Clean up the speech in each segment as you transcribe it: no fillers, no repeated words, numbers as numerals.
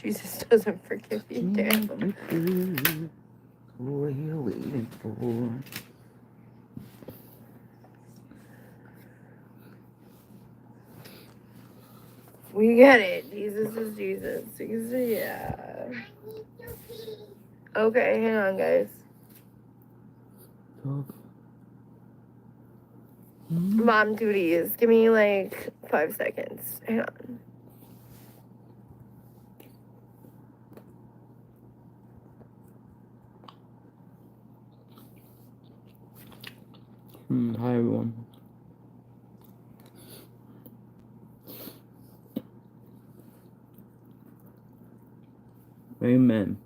Jesus doesn't forgive you, damn. What are you waiting for? We get it. Jesus is Jesus. Yeah. Okay, hang on, guys. Mom duties. Give me like 5 seconds. Hang on. Hi everyone. Amen.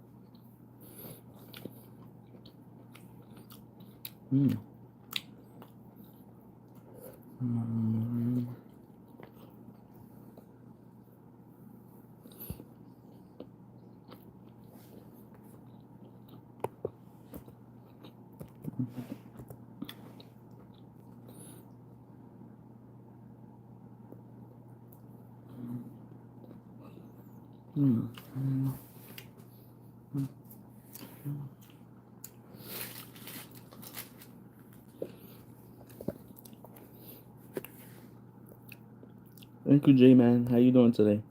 Thank you, J-Man. How you doing today?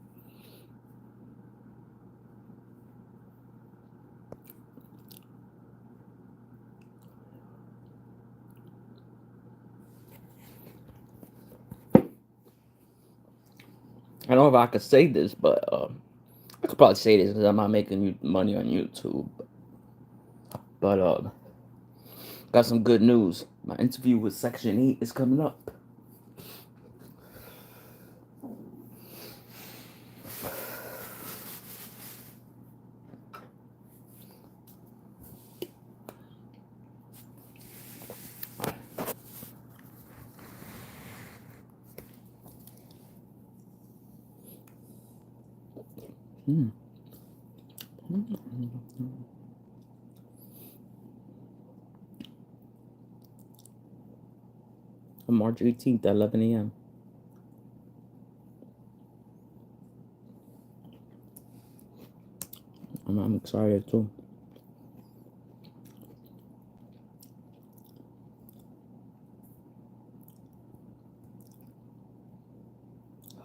I don't know if I could say this, but I could probably say this because I'm not making money on YouTube. But got some good news. My interview with Section 8 is coming up. On March 18th at 11 a.m. I'm excited too.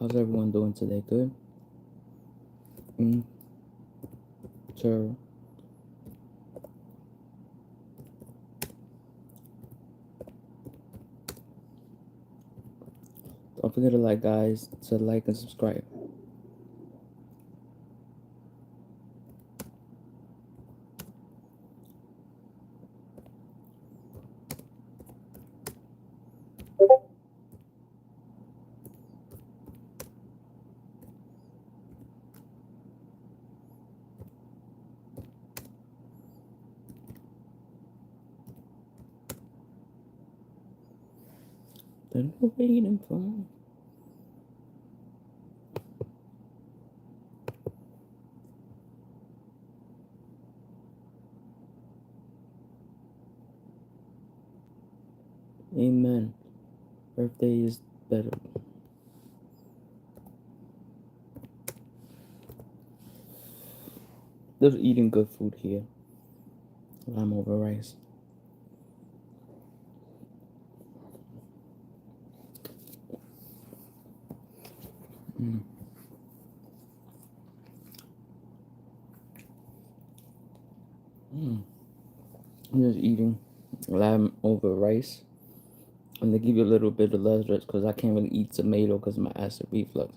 How's everyone doing today? Good? Sure. Don't forget to guys, to like and subscribe. Then we're waiting for. Amen. Birthday is better. Just eating good food here. I'm over rice. I'm just eating lamb over rice. And they give you a little bit of lettuce because I can't really eat tomato because of my acid reflux.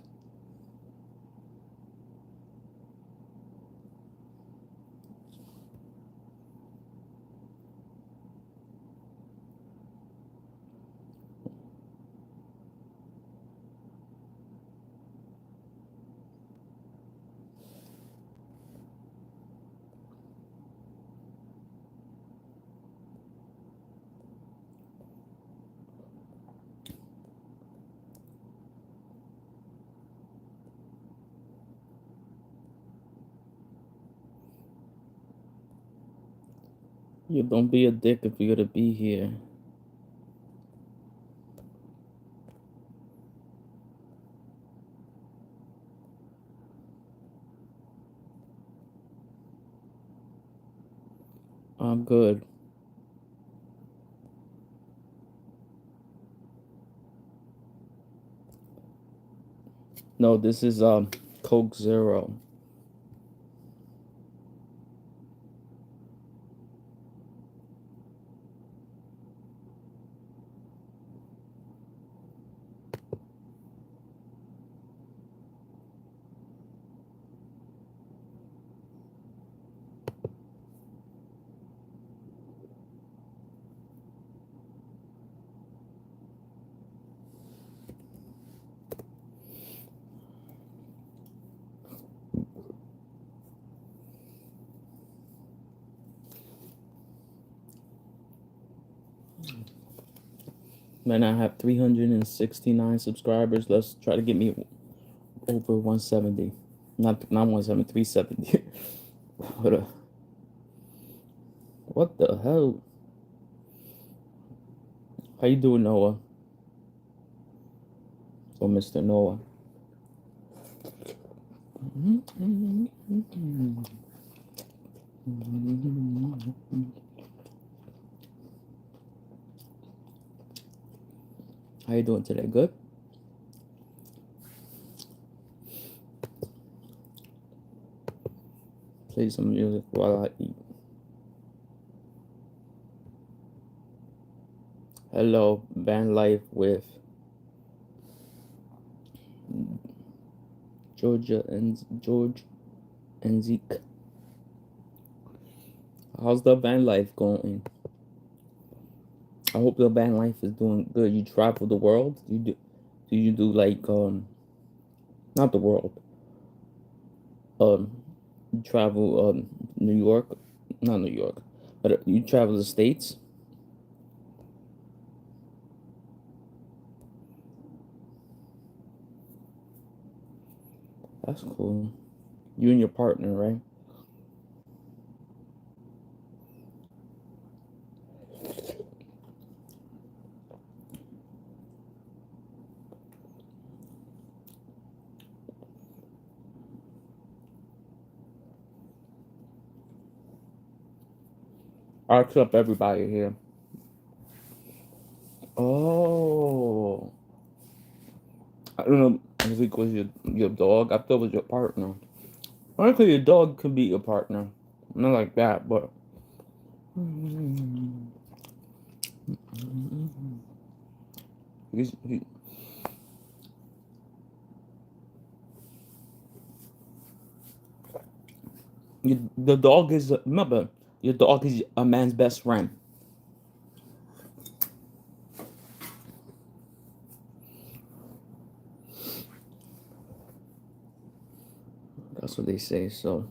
You don't be a dick if you're gonna be here. I'm good. No, this is Coke Zero. Man, I have 369 subscribers. Let's try to get me over 170. Not 170, 370. What the hell? How you doing, Noah? Or Mr. Noah? How you doing today? Good? Play some music while I eat. Hello, Van Life with George and Zeke. How's the van life going? I hope the van life is doing good. You travel the world? Do you do like not the world. You travel New York, not New York, but you travel the states? That's cool. You and your partner, right? I accept everybody here. Oh, I don't know. I think it was your dog. I thought it was your partner. Honestly, your dog could be your partner. Not like that, but. He, the dog is remember your dog is a man's best friend. That's what they say. So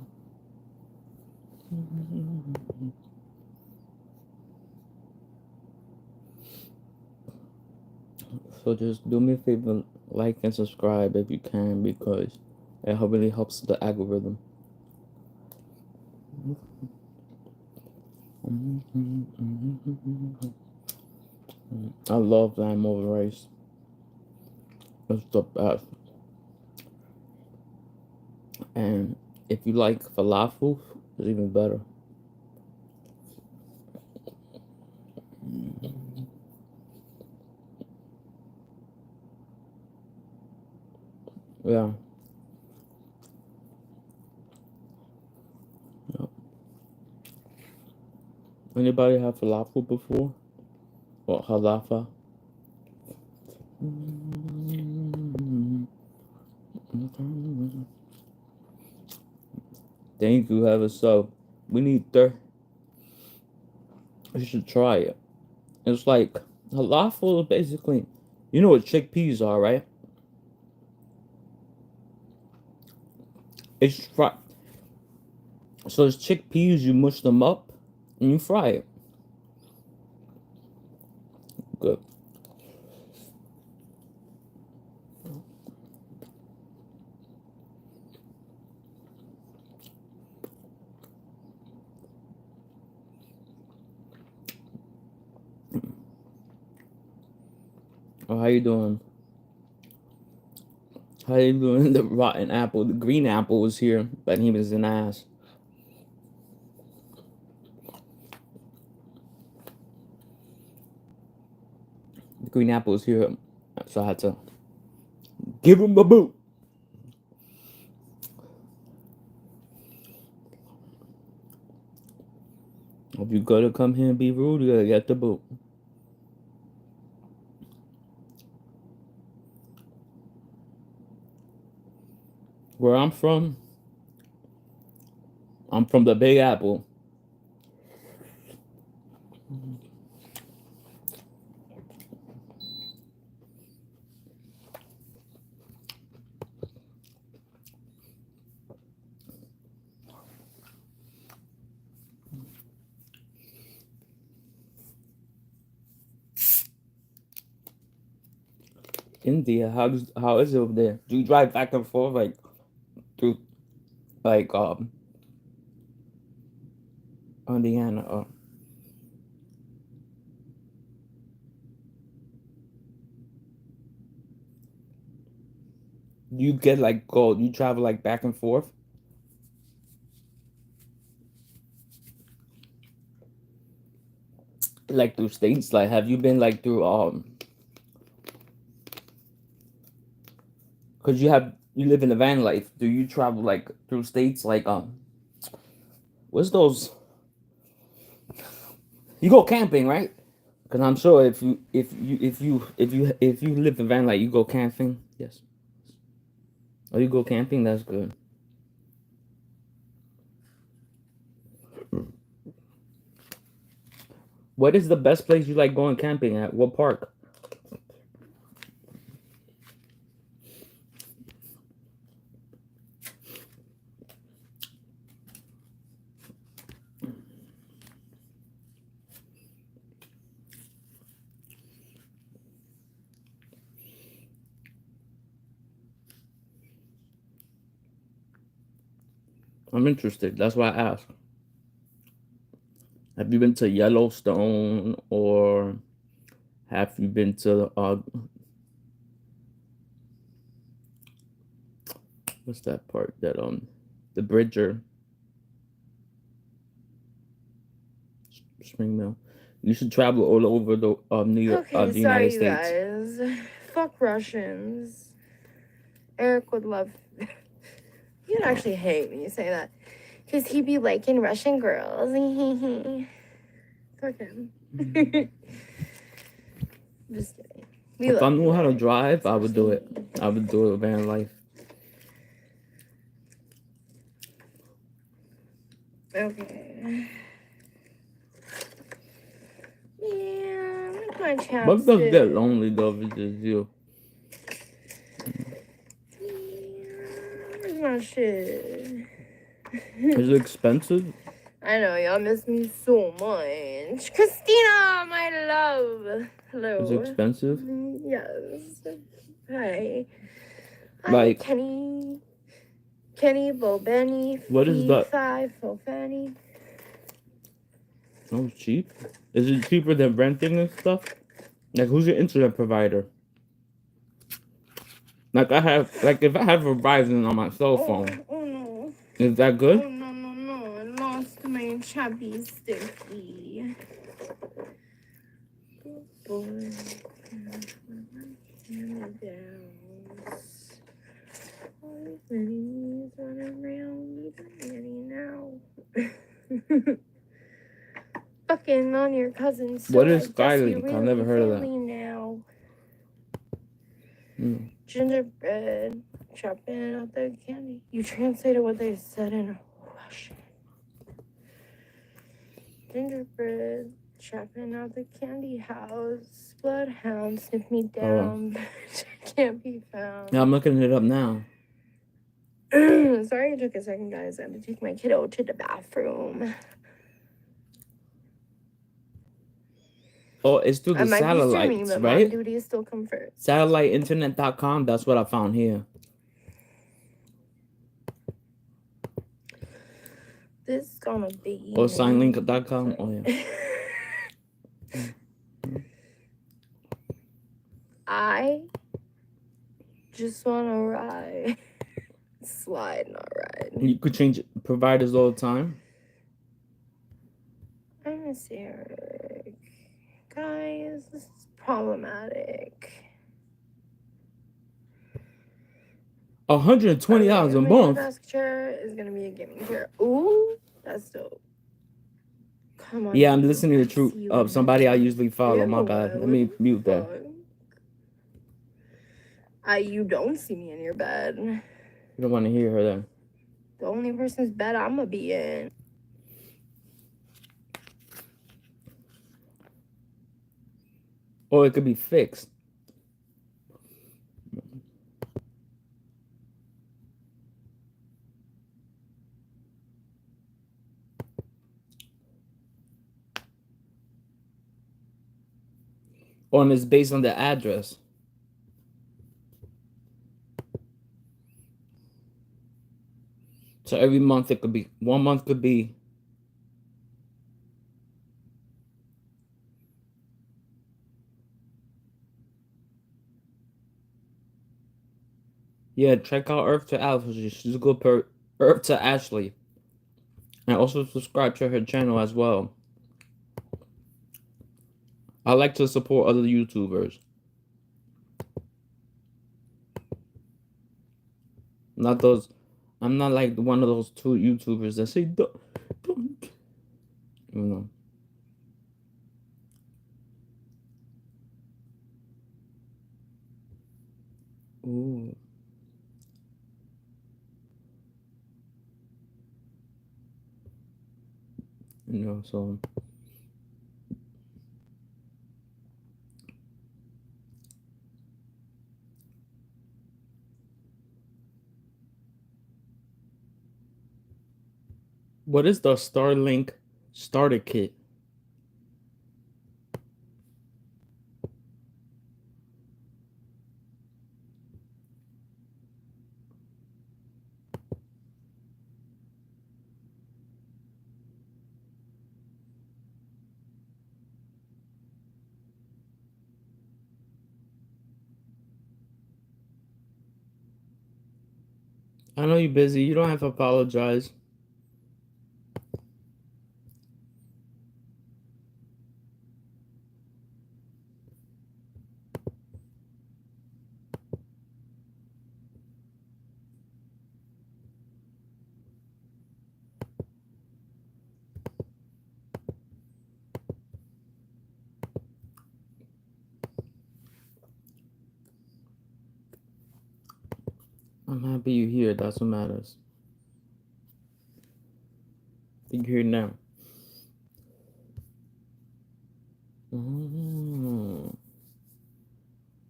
just do me a favor, like and subscribe if you can, because it really helps the algorithm. I love lamb over rice. It's the best. And if you like falafel, it's even better. Yeah. Yep. Anybody have falafel before? Or halafa? Thank you, have a sub. We need 30. You should try it. It's like falafel is basically, you know what chickpeas are, right? It's fried. So it's chickpeas, you mush them up and you fry it. Good. Oh, how you doing? How you doing? The rotten apple, the green apple was here, but he was an ass. Green Apple was here, so I had to give him a boot. If you gotta come here and be rude, you gotta get the boot. Where I'm from the Big Apple. India, how is it over there? Do you drive back and forth like through like Indiana or you get like you travel like back and forth? Like through states? Like have you been like through cause you live in the van life. Do you travel like through states like what's those? You go camping, right? Cause I'm sure if you live in van life, you go camping. Yes. Oh, you go camping. That's good. What is the best place you like going camping at? What park? I'm interested. That's why I asked. Have you been to Yellowstone or have you been to what's that park that the Bridger Spring Mill? You should travel all over the New York, Okay, the sorry, United you States. guys. Fuck Russians. Eric would love. You'd actually hate when you say that, cause he'd be liking Russian girls. Fuck him. Just kidding. If I knew how to drive, I would do it. I would do it van life. Okay. Yeah, make my chapstick. But it doesn't get lonely though if it's just you. Where's my shit? Is it expensive? I know, y'all miss me so much. Christina, my love. Hello. Is it expensive? Yes. Hi. Like Kenny. Kenny, Bobeni, what is that? Fofani. Oh, it's cheap. Is it cheaper than renting and stuff? Like, who's your internet provider? Like, if I have Verizon on my cell phone, Oh no. is that good? Oh no. I lost my chubby sticky. Good boy. Running around, now. Fucking on your cousin. So What is I guess we Skylink? I've really never heard of that. now. Mm. Gingerbread, chopping out the candy. You translated what they said in Russian. Gingerbread, chopping out the candy house. Bloodhound, sniff me down. Can't be found. Yeah, I'm looking it up now. Sorry it took a second, guys. I had to take my kiddo to the bathroom. Oh, it's through the satellites, streaming, but right? mom duty is still come first. Satelliteinternet.com. That's what I found here. This is gonna be. Or signlink.com. Oh yeah. I just wanna ride. Slide, not ride. You could change providers all the time. I miss Eric. Guys, this is problematic. $120 a My month. desk chair is gonna be a gaming chair. Ooh, that's dope. Come on. Yeah, I'm listening to See you in somebody I heaven. usually follow. My Ew, bad. Let what me the mute that. fuck? You don't see me in your bed. You don't want to hear her then. The only person's bed I'm gonna be in. Or it could be fixed. Or it's based on the address. So every month it could be, 1 month could be, yeah, check out Earth to Alpha. She's a good Earth to Ashley. And also subscribe to her channel as well. I like to support other YouTubers. Not those, I'm not like one of those two YouTubers that say, don't. You know. Ooh. You know, so. What is the Starlink starter kit? I know you're busy. You don't have to apologize. I'm happy you're here. That's what matters. You're here now.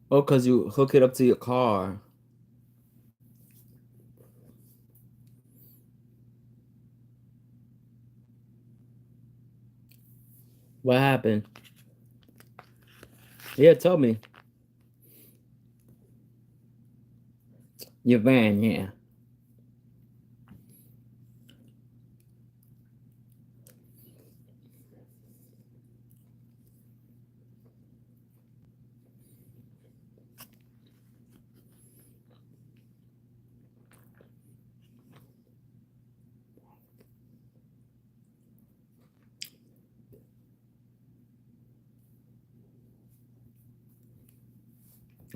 Oh, because you hook it up to your car. What happened? Yeah, tell me. Your van, yeah.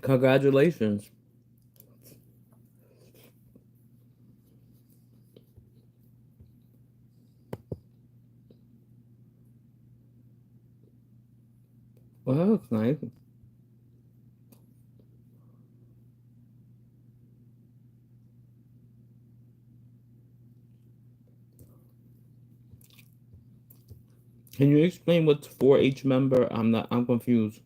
Congratulations. Well, that looks nice. Can you explain what's 4-H member? I'm confused.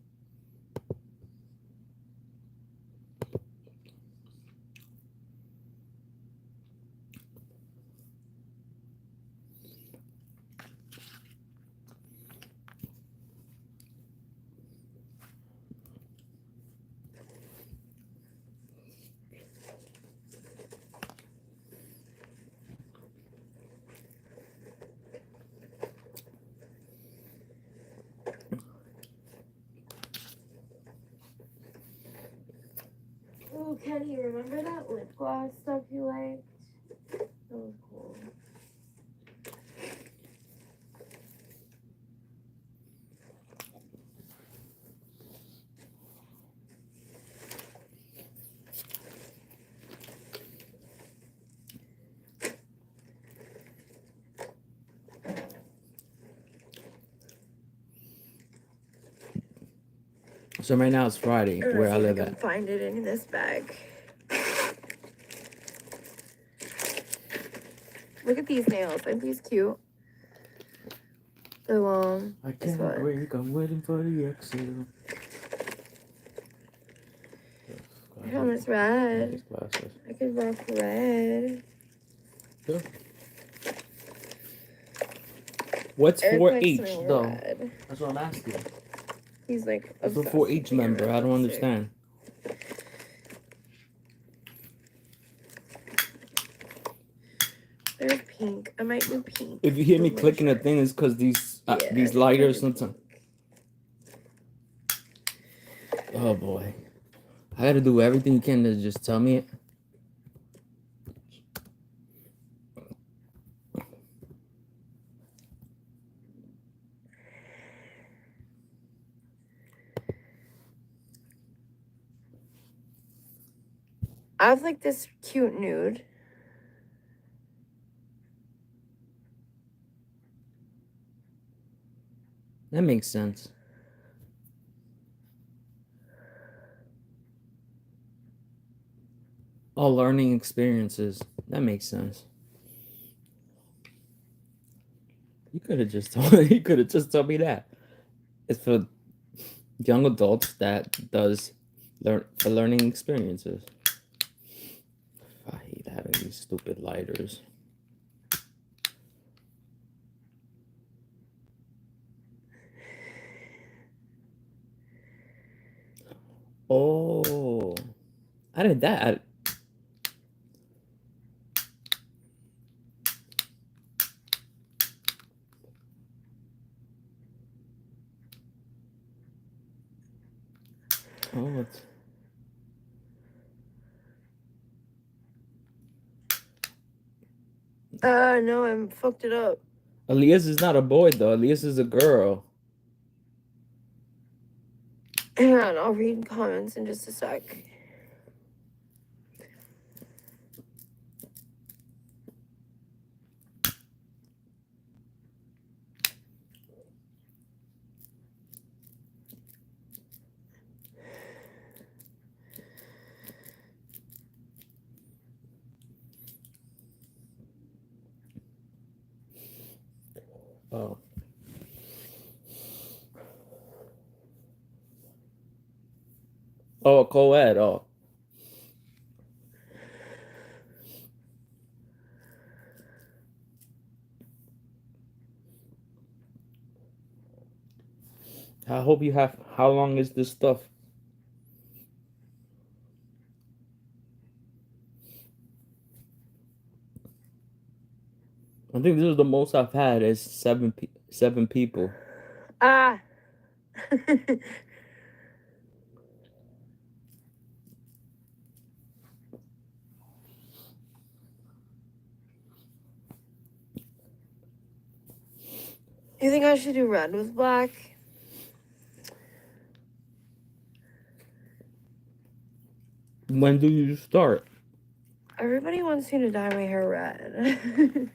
Oh, Kenny, remember that lip gloss stuff you liked? That was cool. So right now it's Friday I'm where gonna I see if I live can at. find it in this bag. Look at these nails. Aren't these cute? They're long. I This can't one. break. I'm waiting for the exhale. Oh, it's red. Glasses. I could rock red. Yeah. What's Eric likes 4-H something though? red. That's what I'm asking. He's like What's a obsessed 4-H with member? I don't lipstick. understand. There's pink. I might do pink. If you hear me with my clicking the shirt. thing, it's because these Yeah, I think I'll lighters do sometimes. Oh boy, I gotta do everything you can to just tell me it. I have like this cute nude. That makes sense. All learning experiences. That makes sense. You could have just told you could have just told me that. It's for young adults that does learning experiences. I hate having these stupid lighters. Oh, I did that. Oh, it's... No, I fucked it up. Elias is not a boy though. Elias is a girl. Hang on, I'll read comments in just a sec. Oh. Oh, a co-ed. Oh. I hope you have. How long is this stuff? I think this is the most I've had is seven people. Ah. You think I should do red with black? When do you start? Everybody wants me to dye my hair red.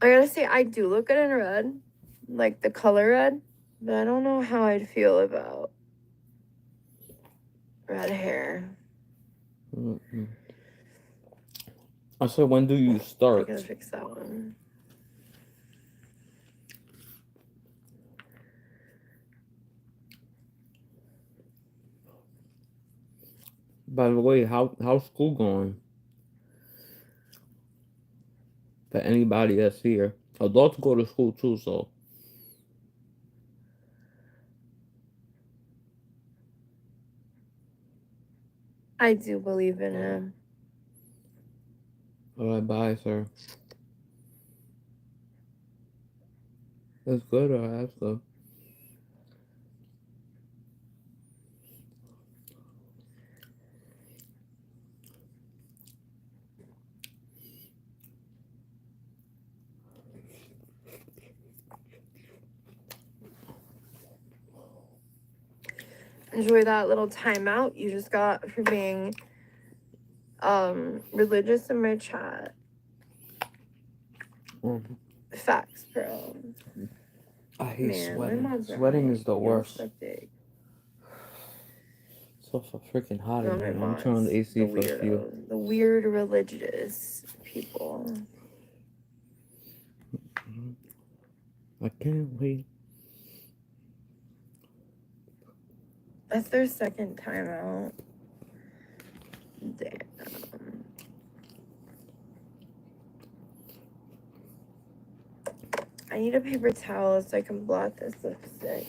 I gotta say, I do look good in red. Like the color red. But I don't know how I'd feel about red hair. Mm-mm. I said, when do you I start? gotta fix that one. By the way, how's school going? For anybody that's here, adults go to school too, so. I do believe in him. All right, bye, sir. That's good, or that's good. Enjoy that little timeout you just got for being religious in my chat. Facts, bro. I hate Man, my sweating. mom's Sweating right. is the Y'all worst. suck dick. It's so freaking hot No, in my here. I'm turning on the mom's AC the for a few. weirdos. The weird religious people. I can't wait. That's their second time out. Damn. I need a paper towel so I can blot this lipstick.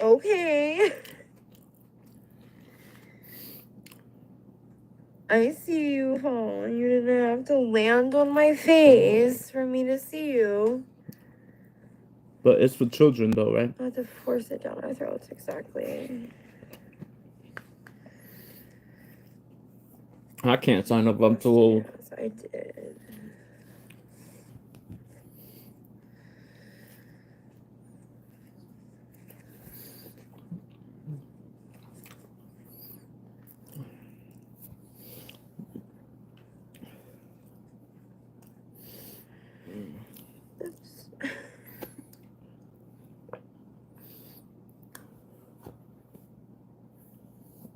Okay. I see you, phone. You didn't have to land on my face for me to see you. But it's for children, though, right? I have to force it down our throats, exactly. I can't sign up. I'm too old. Yes, I did. Oops.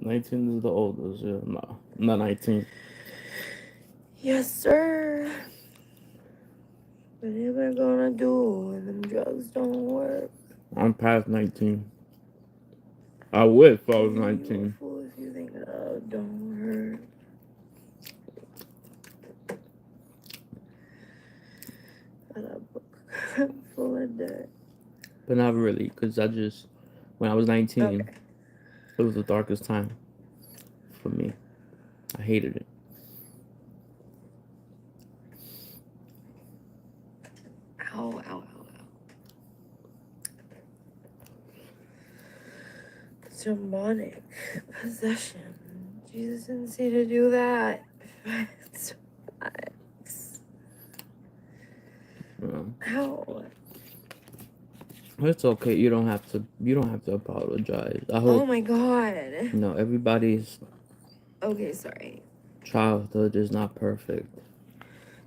19 is the oldest. Yeah, no, I'm not 19. Yes, sir. What am I gonna do when them drugs don't work? I'm past 19. I would if I was You 19. a fool if you think love don't hurt. Got a book full of dirt. But not really, because when I was 19, Okay. it was the darkest time for me. I hated it. Ow, ow, ow, ow. Demonic possession. Jesus didn't say to do that. It's facts. Ow. It's okay. You don't have to. You don't have to apologize. I Oh hope. my god. No, everybody's Okay, sorry. childhood is not perfect.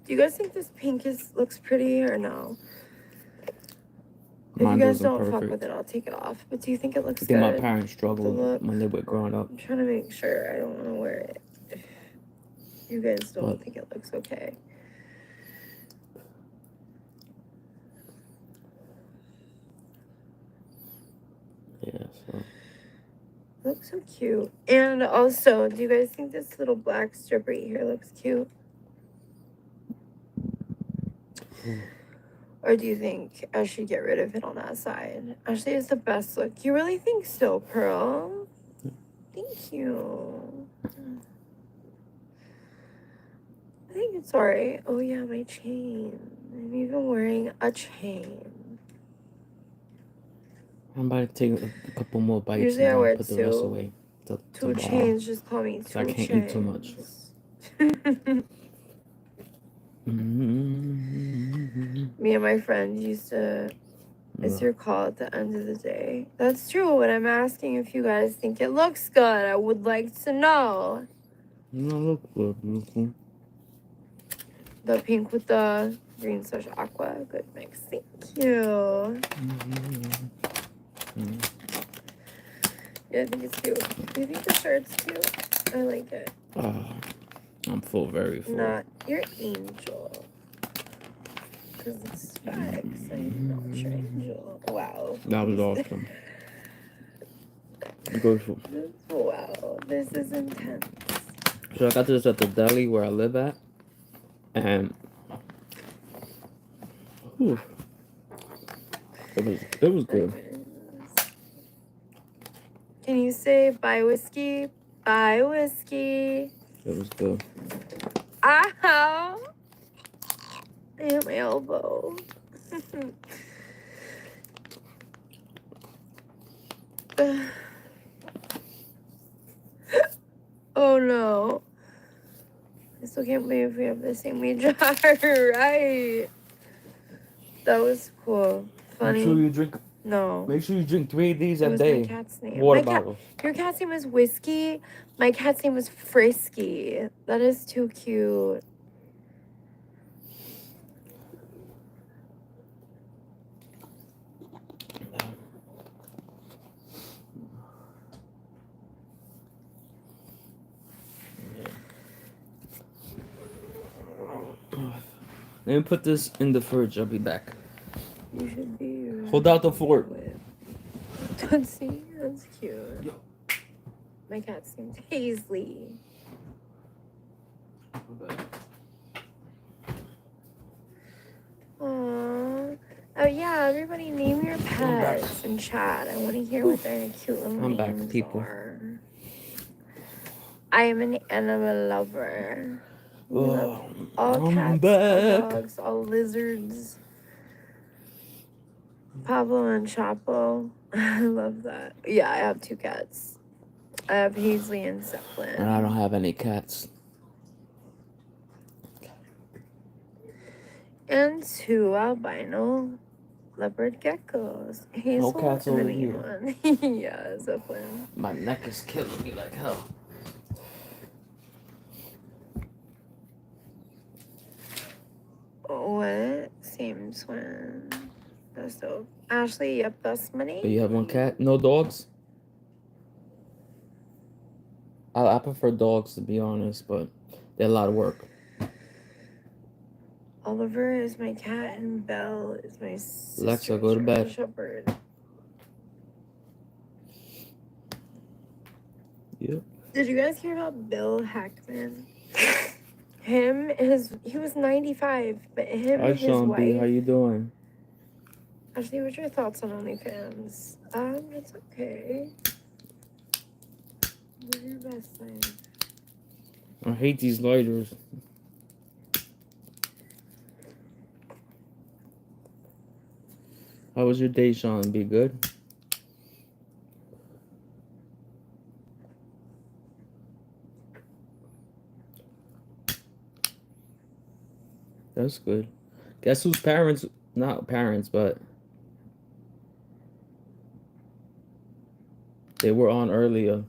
Do you guys think this pink looks pretty or no? If you Mine guys wasn't don't fuck perfect. with it, I'll take it off. But do you think it looks I think good? my parents struggled look? when they were growing up. I'm trying to make sure I don't want to wear it. If you guys don't But think it looks okay. yeah, so It looks so cute. And also, do you guys think this little black strip right here looks cute? Or do you think I should get rid of it on that side? Actually, it's the best look. You really think so, Pearl? Thank you. I think it's alright. Oh yeah, my chain. I'm even wearing a chain. I'm about to take a couple more bites Usually I and then wear put the rest two. away. Two Tomorrow. chains, just call me So I two can't chains. eat too much. Me and my friend used to, it's your call at the end of the day. That's true. And I'm asking if you guys think it looks good. I would like to know. No, look good, beautiful. The pink with the green / aqua. Good mix. Thank you. Yeah, I think it's cute. Do you think the shirt's cute? I like it. I'm full, very full. Not your angel. Because it's facts. I'm not your angel. Wow. That was awesome. Good. Wow. This is intense. So I got this at the deli where I live at. And whew, it was good. Can you say bye whiskey? Bye whiskey. It was good. Ow! I hit my elbow. Oh no. My still can't believe we have the same age. Right. That was cool. Funny. Make sure you drink. No. Make sure you drink 3 of these It a was day. my cat's name. Water My cat, bottles. your cat's name was Whiskey. My cat's name was Frisky. That is too cute. Let me put this in the fridge. I'll be back. You should be. Hold out the fort. Let's see. That's cute. My cat's name's Paisley. Aww. Oh yeah, everybody name your pets in chat. I want to hear what their cute little I'm names back, people. are. I am an animal lover. We love all I'm cats, back. all dogs, all lizards. Pablo and Chapo. I love that. Yeah, I have 2 cats. I have Paisley and Zeppelin. And I don't have any cats. And 2 albino leopard geckos. Hazel No cats and the over main here. one. Yeah, Zeppelin. My neck is killing me like hell. What? Same swim. That's dope. Ashley, yep, that's my name. But you have 1 cat? No dogs? I prefer dogs, to be honest, but they're a lot of work. Oliver is my cat and Belle is my sister. Alexa, go to bed. Shepherd. Yep. Did you guys hear about Bill Hackman? He was 95, but him Hi, and his Sean B. How wife. you doing? Ashley, what's your thoughts on OnlyFans? It's okay. Live your best life. I hate these lighters. How was your day, Sean? Be good? That's good. Guess whose parents, not parents, but they were on earlier.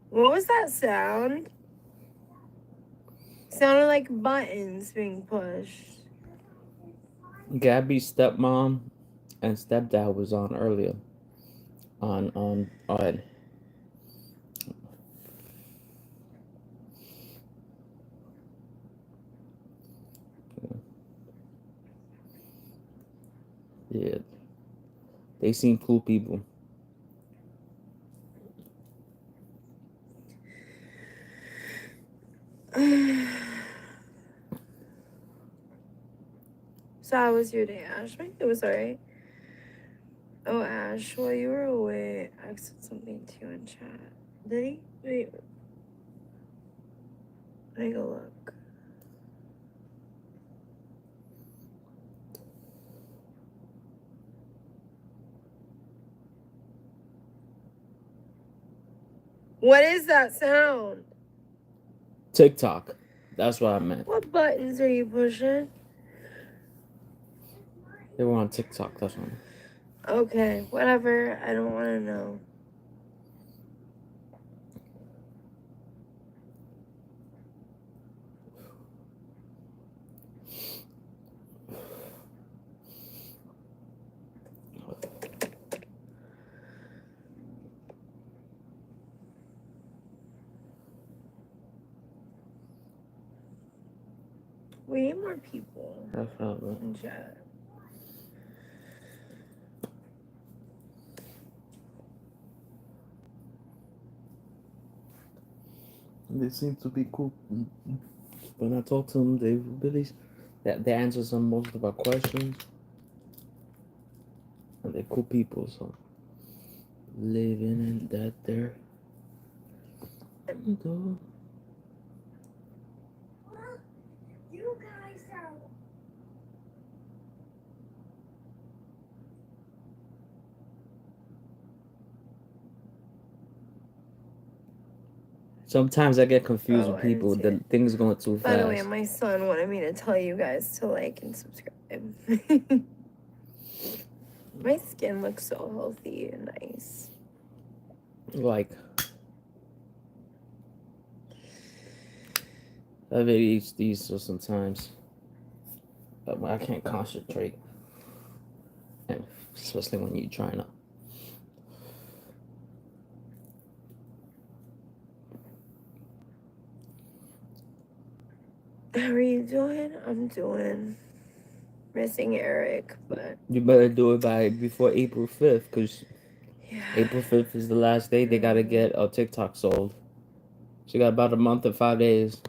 What was that sound? Sounded like buttons being pushed. Gabby's stepmom and stepdad was on earlier. On. Yeah. They seem cool people. So how was your day, Ash? It was alright. Oh, Ash, while you were away, I said something to you in chat. Did he? Wait. Let me go look. What is that sound? TikTok. That's what I meant. What buttons are you pushing? They were on TikTok. That's one. Okay, whatever. I don't want to know. We need more people That's not right. in chat. They seem to be cool. When I talk to them, they really they answer some most of our questions. And they're cool people, so living in that there. You guys are. Sometimes I get confused Oh, with I didn't people. see The it. things going too By the way, fast. my son wanted me to tell you guys to like and subscribe. My skin looks so healthy and nice. Like, I have ADHD, so sometimes I can't concentrate, and especially when you're trying to. How are you doing? I'm doing. Missing Eric, but You better do it by before April 5th, because yeah. April 5th is the last day they gotta get a TikTok sold. She got about a month and 5 days.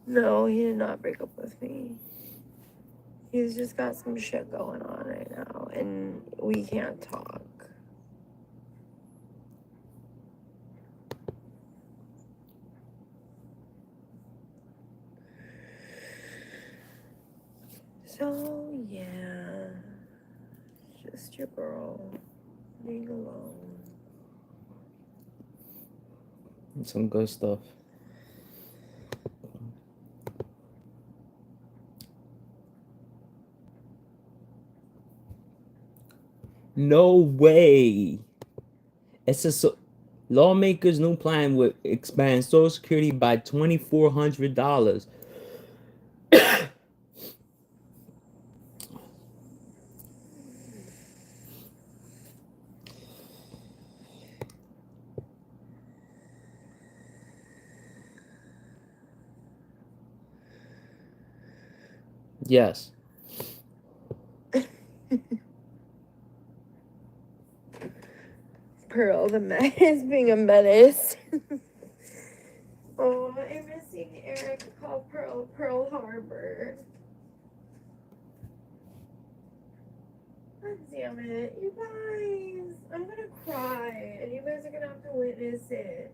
No, he did not break up with me. He's just got some shit going on right now, and we can't talk. So, yeah. Just your girl being alone. Some good stuff. No way. It's a lawmakers' new plan would expand Social Security by $2,400. Yes. Pearl the menace being a menace. Oh, I'm missing Eric called Pearl Harbor. God damn it, you guys. I'm gonna cry, and you guys are gonna have to witness it.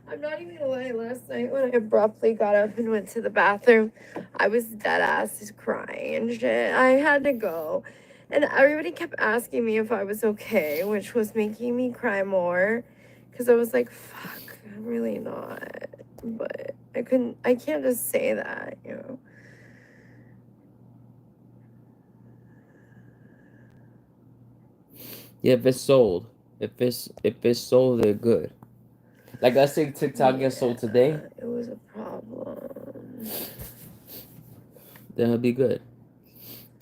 I'm not even gonna lie, last night when I abruptly got up and went to the bathroom, I was dead ass crying and shit. I had to go. And everybody kept asking me if I was okay, which was making me cry more. Because I was like, fuck, I'm really not. But I can't just say that, you know. Yeah, if it's sold. If it's sold, they're good. Like let's say TikTok gets sold today, It was a problem. then it'll be good.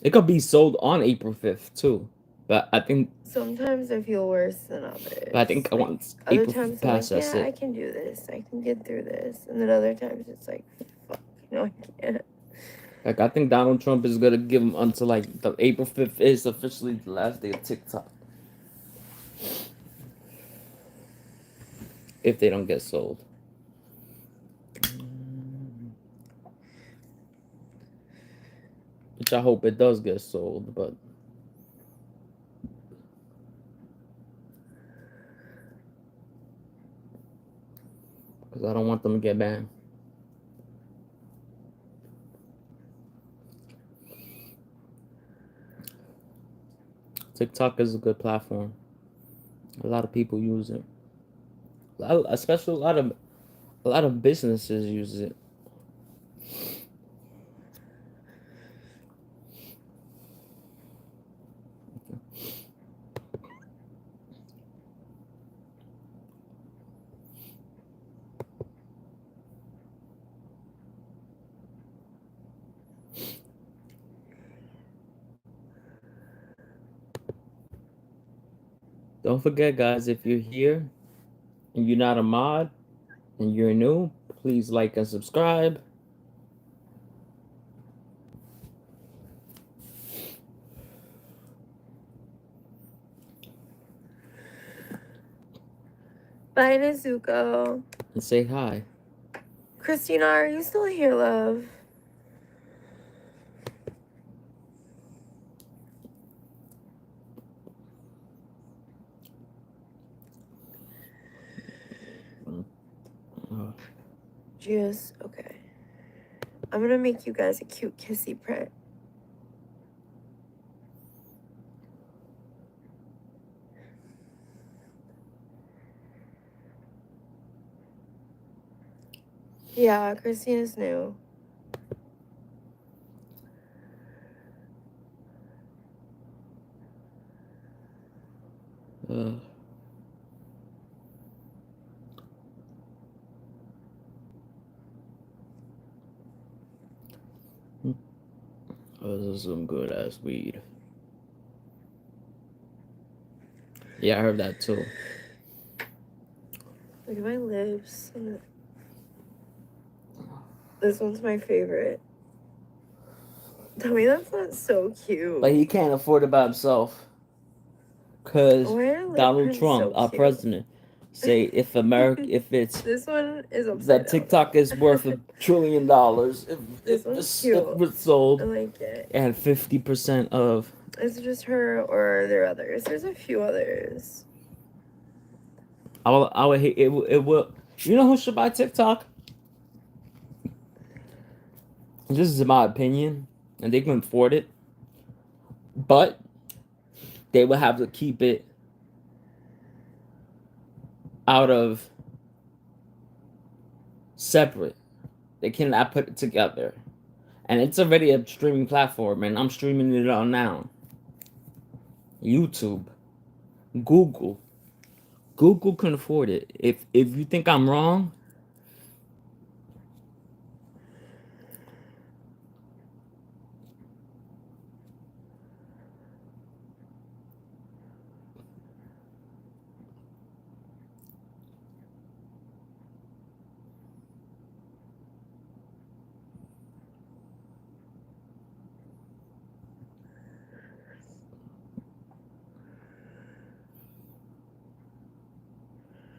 It could be sold on April 5th too. But I think Sometimes I feel worse than others. I Like, once other April 5th times I'm like, passes, that's yeah, I it. can do this. I can get through this. And then other times it's like, fuck, no, I can't. Like I think Donald Trump is gonna give them until like the April 5th is officially the last day of TikTok. If they don't get sold. Which I hope it does get sold, but because I don't want them to get banned. TikTok is a good platform. A lot of people use it. Especially a lot of businesses use it. Don't forget, guys, if you're here and you're not a mod and you're new, please like and subscribe. Bye, Nezuko. And say hi. Christina, are you still here, love? Just okay. I'm gonna make you guys a cute kissy print. Yeah, Christina's new. Oh, this is some good ass weed. Yeah, I heard that too. Look at my lips. This one's my favorite. Tell me that's not so cute. But he can't afford it by himself. Cause Why are lip Donald prints Trump, so our cute? president, say if it's This one is upside that down. TikTok is worth $1 trillion This one's cute. if it's sold, I like it. and 50% of. Is it just her or are there others? There's a few others. I would hate it. It will. You know who should buy TikTok? This is my opinion, and they can afford it, but they will have to keep it out of separate. They cannot put it together, and it's already a streaming platform, and I'm streaming it on now. YouTube, Google can afford it. If you think I'm wrong,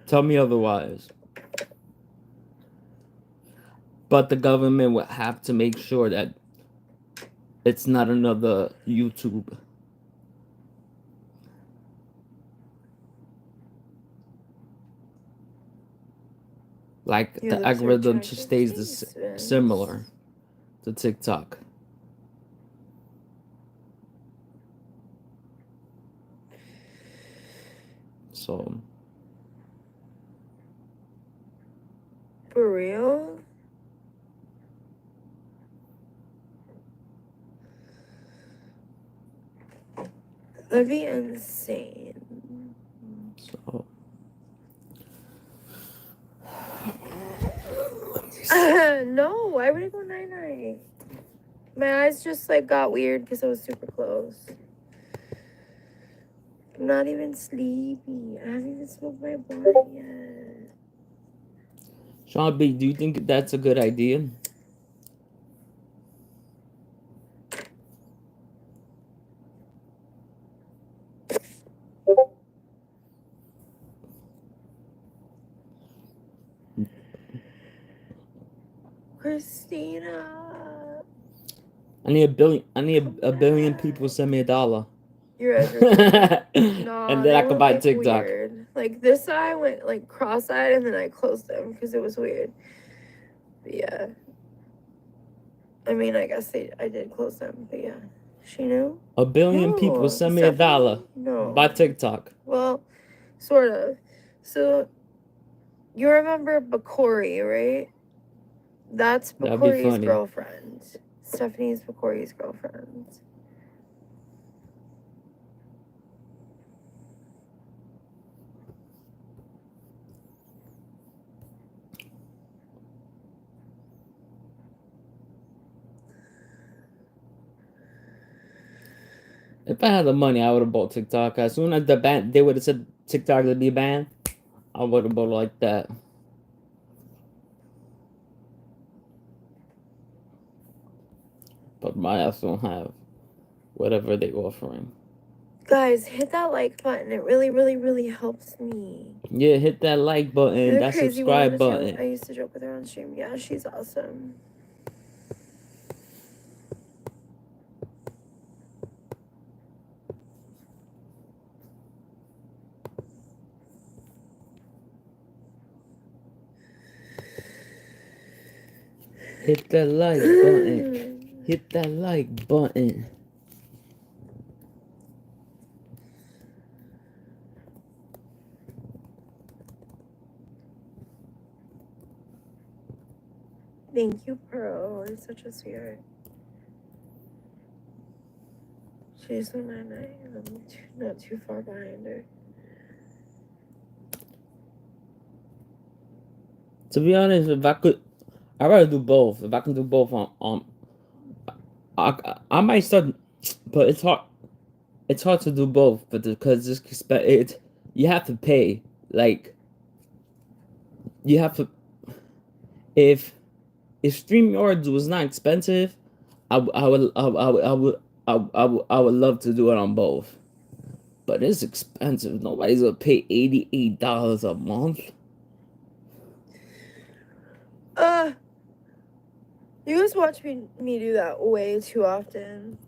tell me otherwise. But the government would have to make sure that it's not another YouTube. Like Yeah, the those are algorithm attractive stays tastes. similar to TikTok. So For real? That'd be insane. So No, why would I go night-night? My eyes just like got weird because I was super close. I'm not even sleepy. I haven't even smoked my blunt yet. Sean B, do you think that's a good idea? Christina. I need a billion people send me $1. Your eyes are no, and then I can buy like TikTok. Weird. Like this eye went like cross-eyed and then I closed them because it was weird. But yeah. I mean, I guess I did close them, but yeah. She knew? A billion people send me $1. No. Buy TikTok. Well, sort of. So, you remember Bakori, right? That's Bakori's girlfriend. Stephanie's Bakori's girlfriend. If I had the money, I would have bought TikTok. As soon as they would have said TikTok would be banned, I would have bought like that. But my ass don't have whatever they offering. Guys, hit that like button. It really, really, really helps me. Yeah, hit that like button, You're the that crazy woman subscribe to tell. button. I used to joke with her on stream. Yeah, she's awesome. Hit that like button. Hit that like button. Thank you, Pearl. You're such a sweetheart. She's 199. I'm not too far behind her. To be honest, if I could, I'd rather do both. If I can do both I might start, but it's hard. It's hard to do both, but because you have to pay. Like, you have to. If StreamYards was not expensive, I would love to do it on both. But it's expensive. Nobody's gonna pay $88 a month. You guys watch me do that way too often.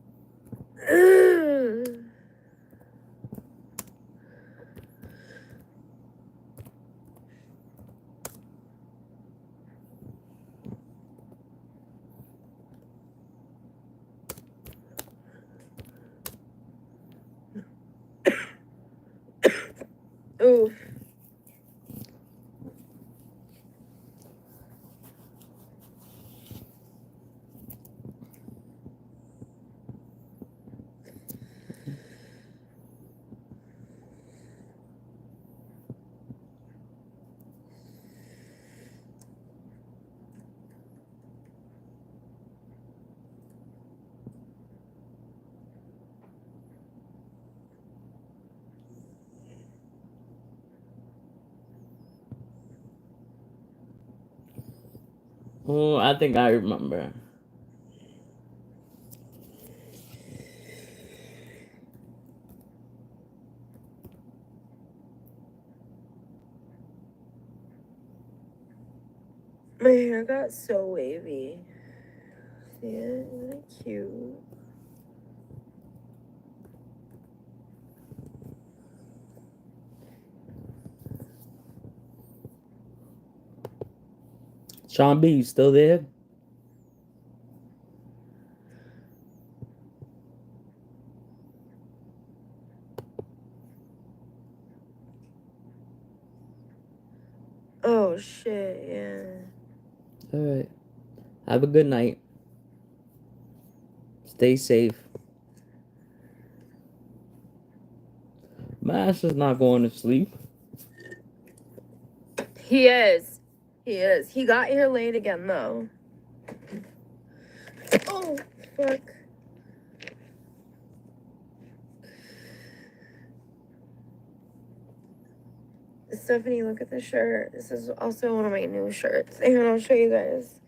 Oof. Oh, I think I remember. My hair got so wavy. See it? Isn't it cute? Sean B, you still there? Oh shit, yeah. Alright. Have a good night. Stay safe. My ass is not going to sleep. He is. He is. He got here late again though. Oh, fuck. Stephanie, look at the shirt. This is also one of my new shirts. And I'll show you guys.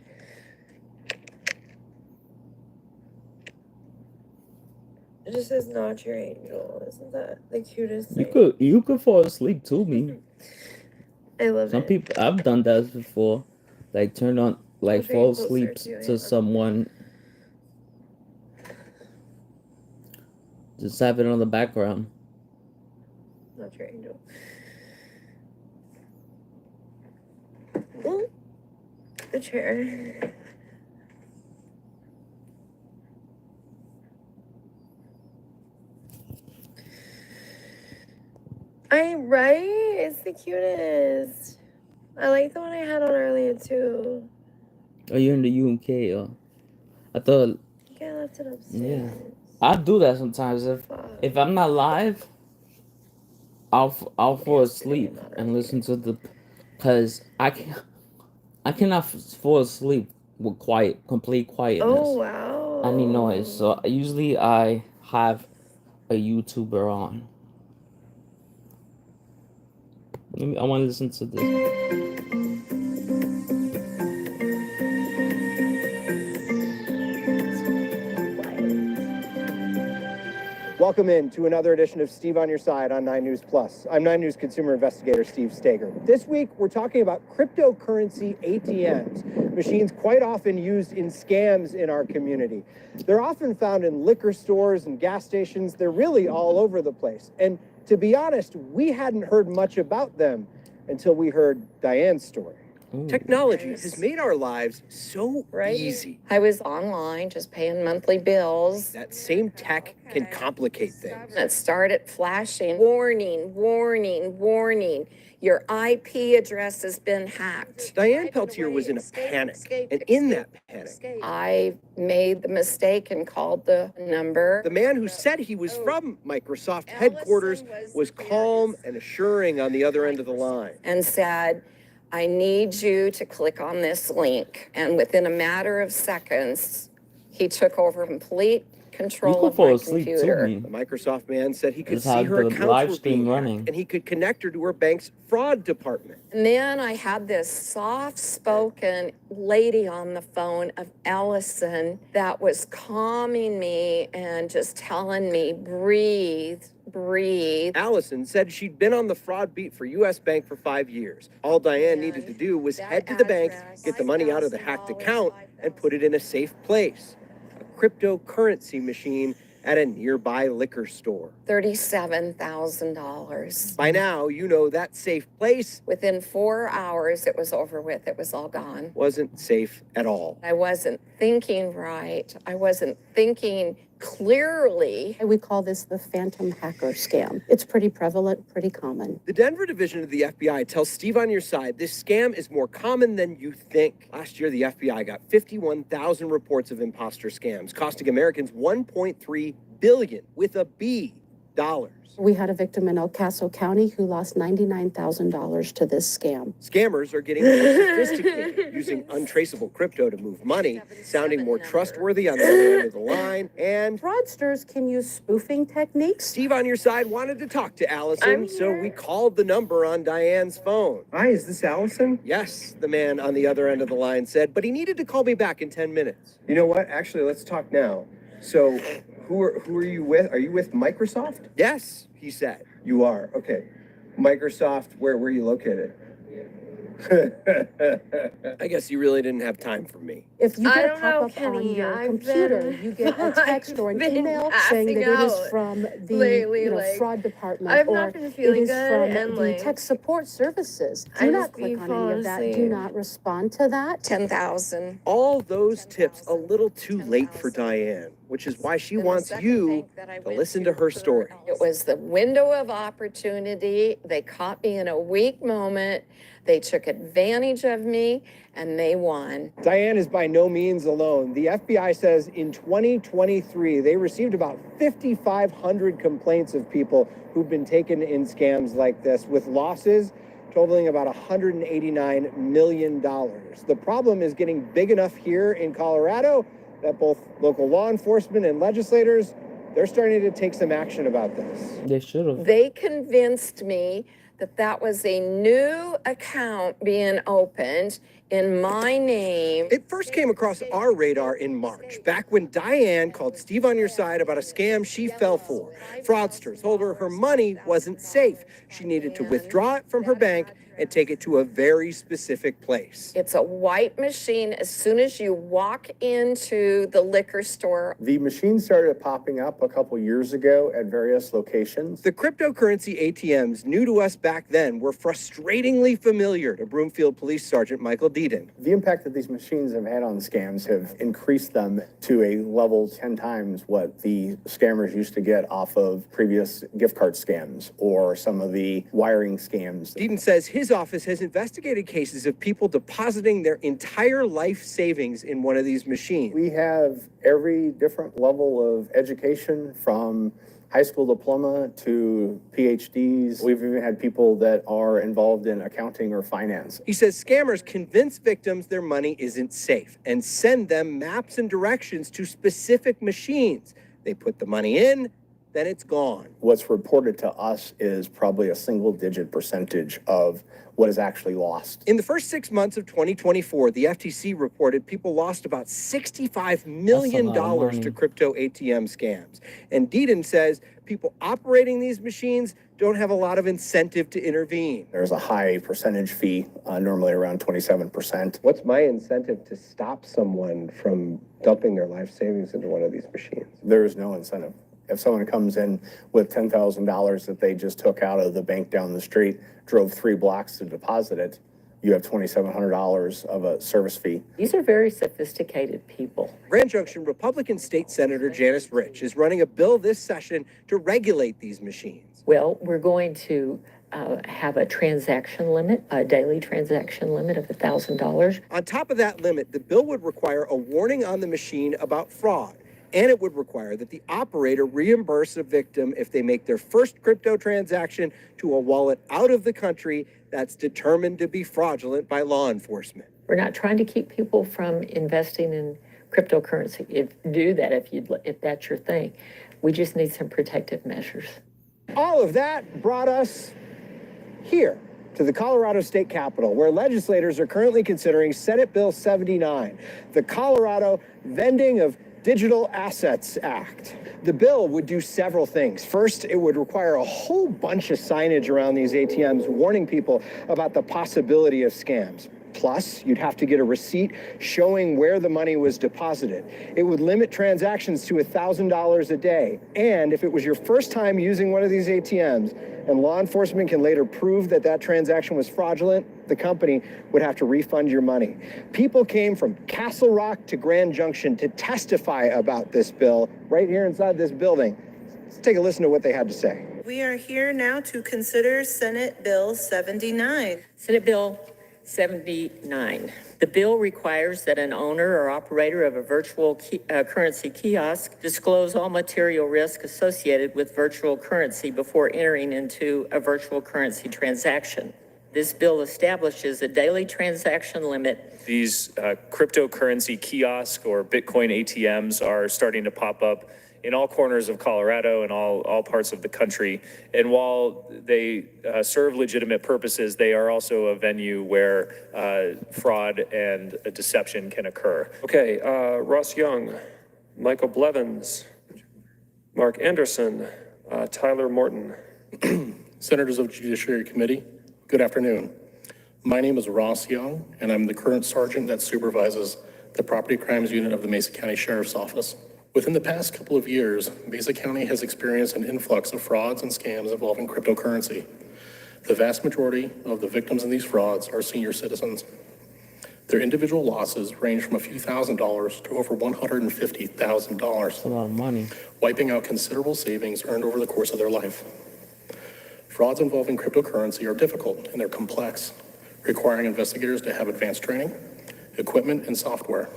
It just says not your angel. Isn't that the cutest thing? You could fall asleep to me. I love Some it. people, I've done that before. Like turn on, like fall asleep to someone. Just have it on the background. Not your angel. Ooh, the chair. I'm right. It's the cutest. I like the one I had on earlier too. Oh, you're in the UK, I thought. I think I left it upstairs. Yeah, I do that sometimes. If I'm not live, I'll fall asleep and listen to the, cause I cannot fall asleep with complete quietness. Oh wow. I need noise. So usually I have a YouTuber on. I want to listen to this. Welcome in to another edition of Steve on Your Side on 9 News Plus. I'm 9 News consumer investigator Steve Steger. This week, we're talking about cryptocurrency ATMs, machines quite often used in scams in our community. They're often found in liquor stores and gas stations. They're really all over the place. And to be honest, we hadn't heard much about them until we heard Diane's story. Technology has made our lives so easy. I was online just paying monthly bills. That same tech can complicate things. It started flashing, warning, warning, warning. Your IP address has been hacked. Diane Peltier was in a panic, and in that panic, I made the mistake and called the number. the man who said he was from Microsoft headquarters was calm and assuring on the other end of the line. And said, I need you to click on this link. And within a matter of seconds, he took over complete control of my computer. The Microsoft man said he could Just see have her the accounts live were stream being running. hacked, and he could connect her to her bank's fraud department. And then I had this soft-spoken lady on the phone of Ellison that was calming me and just telling me, breathe, breathe. Allison said she'd been on the fraud beat for U.S. Bank for 5 years. All Diane needed to do was head to the bank, get the money out of the hacked account, and put it in a safe place. A cryptocurrency machine at a nearby liquor store. $37,000. By now, you know that safe place Within 4 hours, it was over with. It was all gone. wasn't safe at all. I wasn't thinking right. I wasn't thinking clearly. We call this the phantom hacker scam. It's pretty prevalent, pretty common. The Denver division of the FBI tells Steve on Your Side this scam is more common than you think. Last year, the FBI got 51,000 reports of imposter scams, costing Americans $1.3 billion with a B dollars. We had a victim in El Paso County who lost $99,000 to this scam. Scammers are getting more sophisticated, using untraceable crypto to move money, sounding more trustworthy on the other end of the line, and Fraudsters can use spoofing techniques. Steve on Your Side wanted to talk to Allison, I'm so here. we called the number on Diane's phone. Hi, is this Allison? Yes, the man on the other end of the line said, but he needed to call me back in 10 minutes. You know what? Actually, let's talk now. So, who are you with? Are you with Microsoft? Yes, he said. You are. Okay. Microsoft, where are you located? I guess you really didn't have time for me. If you I get a don't know, pop-up on Kenny. your I've computer, been- you get a text or an I've been email saying that it passing is out from the lately, like, fraud department, I've or not been it feeling is good, from and, the like, tech support services. I Do just not click be on any falling of that. Do asleep. not respond to that. 10,000. All those tips a little too late for Diane, which is why she wants you to listen to her story. It was the window of opportunity. They caught me in a weak moment. They took advantage of me and they won. Diane is by no means alone. The FBI says in 2023, they received about 5,500 complaints of people who've been taken in scams like this, with losses totaling about $189 million. The problem is getting big enough here in Colorado that both local law enforcement and legislators, they're starting to take some action about this. They should have. They convinced me that that was a new account being opened in my name. It first came across our radar in March, back when Diane called Steve on Your Side about a scam she fell for. Fraudsters told her money wasn't safe. She needed to withdraw it from her bank and take it to a very specific place. It's a white machine. As soon as you walk into the liquor store, The machine started popping up a couple years ago at various locations. The cryptocurrency ATMs, new to us back then, were frustratingly familiar to Broomfield Police Sergeant Michael Deedon. The impact that these machines have had on scams have increased them to a level 10 times what the scammers used to get off of previous gift card scams or some of the wiring scams. Deedon says his office has investigated cases of people depositing their entire life savings in one of these machines. We have every different level of education, from high school diploma to PhDs. We've even had people that are involved in accounting or finance. He says scammers convince victims their money isn't safe and send them maps and directions to specific machines. They put the money in, then it's gone. What's reported to us is probably a single-digit percentage of what is actually lost. In the first 6 months of 2024, the FTC reported people lost about $65 million to crypto ATM scams. And Deedon says people operating these machines don't have a lot of incentive to intervene. There's a high percentage fee, normally around 27%. What's my incentive to stop someone from dumping their life savings into one of these machines? There is no incentive. If someone comes in with $10,000 that they just took out of the bank down the street, drove 3 blocks to deposit it, you have $2,700 of a service fee. These are very sophisticated people. Grand Junction Republican State Senator Janice Rich is running a bill this session to regulate these machines. Well, we're going to have a transaction limit, a daily transaction limit of $1,000. On top of that limit, the bill would require a warning on the machine about fraud. And it would require that the operator reimburse a victim if they make their first crypto transaction to a wallet out of the country that's determined to be fraudulent by law enforcement. We're not trying to keep people from investing in cryptocurrency. If that's your thing. We just need some protective measures. All of that brought us here to the Colorado State Capitol, where legislators are currently considering Senate Bill 79, the Colorado Vending of Digital Assets Act. The bill would do several things. First, it would require a whole bunch of signage around these ATMs warning people about the possibility of scams. Plus, you'd have to get a receipt showing where the money was deposited. It would limit transactions to $1,000 a day. And if it was your first time using one of these ATMs and law enforcement can later prove that that transaction was fraudulent, the company would have to refund your money. People came from Castle Rock to Grand Junction to testify about this bill right here inside this building. Let's take a listen to what they had to say. We are here now to consider Senate Bill 79. Senate Bill 79. The bill requires that an owner or operator of a virtual currency kiosk disclose all material risk associated with virtual currency before entering into a virtual currency transaction. This bill establishes a daily transaction limit. These cryptocurrency kiosks or Bitcoin ATMs are starting to pop up in all corners of Colorado and all parts of the country. And while they serve legitimate purposes, they are also a venue where fraud and deception can occur. Okay, Ross Young, Michael Blevins, Mark Anderson, Tyler Morton. Senators of the Judiciary Committee, good afternoon. My name is Ross Young, and I'm the current sergeant that supervises the Property Crimes Unit of the Mesa County Sheriff's Office. Within the past couple of years, Mesa County has experienced an influx of frauds and scams involving cryptocurrency. The vast majority of the victims in these frauds are senior citizens. Their individual losses range from a few $1,000s to over $150,000. That's a lot of money. Wiping out considerable savings earned over the course of their life. Frauds involving cryptocurrency are difficult and they're complex, requiring investigators to have advanced training, equipment, and software.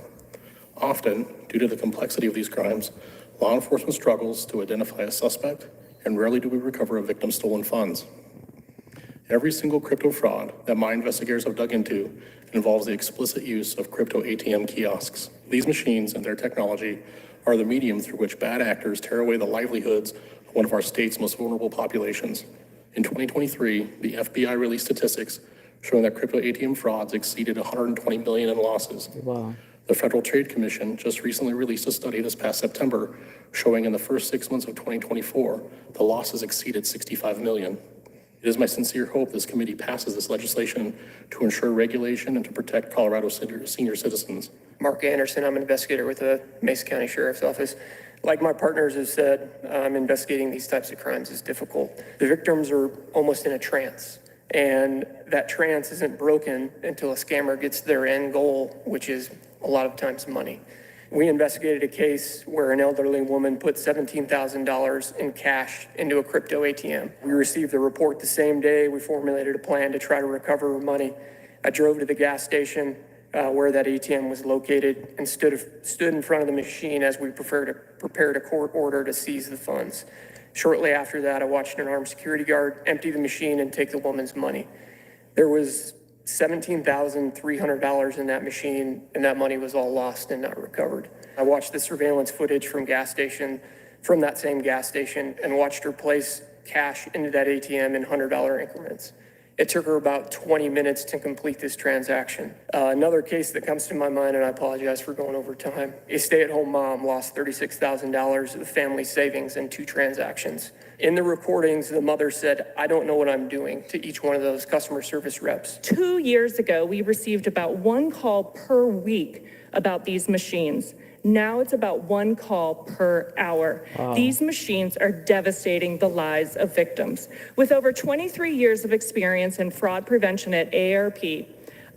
Often, due to the complexity of these crimes, law enforcement struggles to identify a suspect, and rarely do we recover a victim's stolen funds. Every single crypto fraud that my investigators have dug into involves the explicit use of crypto ATM kiosks. These machines and their technology are the medium through which bad actors tear away the livelihoods of one of our state's most vulnerable populations. In 2023, the FBI released statistics showing that crypto ATM frauds exceeded $120 million in losses. Wow. The Federal Trade Commission just recently released a study this past September showing in the first 6 months of 2024, the losses exceeded $65 million. It is my sincere hope this committee passes this legislation to ensure regulation and to protect Colorado's senior citizens. Mark Anderson, I'm an investigator with the Mesa County Sheriff's Office. Like my partners have said, investigating these types of crimes is difficult. The victims are almost in a trance, and that trance isn't broken until a scammer gets their end goal, which is a lot of times money. We investigated a case where an elderly woman put $17,000 in cash into a crypto ATM. We received the report the same day. We formulated a plan to try to recover her money. I drove to the gas station where that ATM was located and stood in front of the machine as we prepared a court order to seize the funds. Shortly after that, I watched an armed security guard empty the machine and take the woman's money. There was $17,300 in that machine, and that money was all lost and not recovered. I watched the surveillance footage from gas station from that same gas station and watched her place cash into that ATM in $100 increments. It took her about 20 minutes to complete this transaction. Another case that comes to my mind, and I apologize for going over time, a stay-at-home mom lost $36,000 of family savings in 2 transactions. In the recordings, the mother said, "I don't know what I'm doing," to each one of those customer service reps. 2 years ago, we received about 1 call per week about these machines. Now it's about 1 call per hour. Wow. These machines are devastating the lives of victims. With over 23 years of experience in fraud prevention at AARP,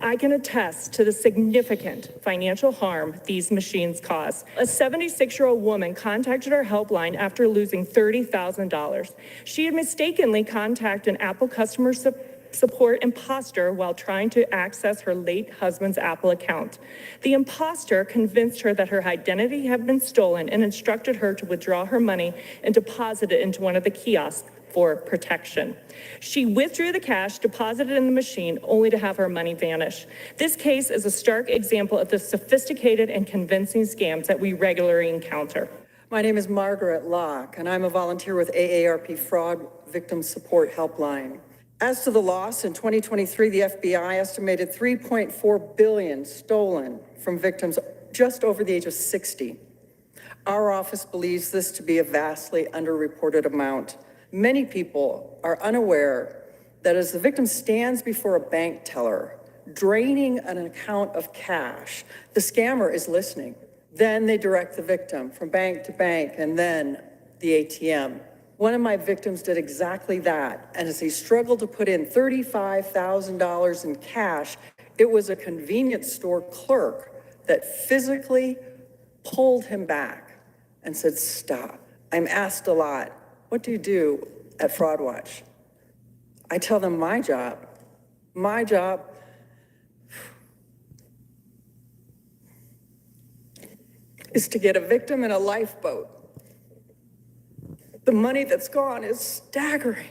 I can attest to the significant financial harm these machines cause. A 76-year-old woman contacted our helpline after losing $30,000. She had mistakenly contacted an Apple customer support imposter while trying to access her late husband's Apple account. The imposter convinced her that her identity had been stolen and instructed her to withdraw her money and deposit it into one of the kiosks for protection. She withdrew the cash, deposited in the machine, only to have her money vanish. This case is a stark example of the sophisticated and convincing scams that we regularly encounter. My name is Margaret Locke, and I'm a volunteer with AARP Fraud Victim Support Helpline. As to the loss, in 2023, the FBI estimated $3.4 billion stolen from victims just over the age of 60. Our office believes this to be a vastly underreported amount. Many people are unaware that as the victim stands before a bank teller, draining an account of cash, the scammer is listening. Then they direct the victim from bank to bank and then the ATM. One of my victims did exactly that, and as he struggled to put in $35,000 in cash, it was a convenience store clerk that physically pulled him back and said, "Stop." I'm asked a lot, "What do you do at Fraud Watch?" I tell them my job is to get a victim in a lifeboat. The money that's gone is staggering.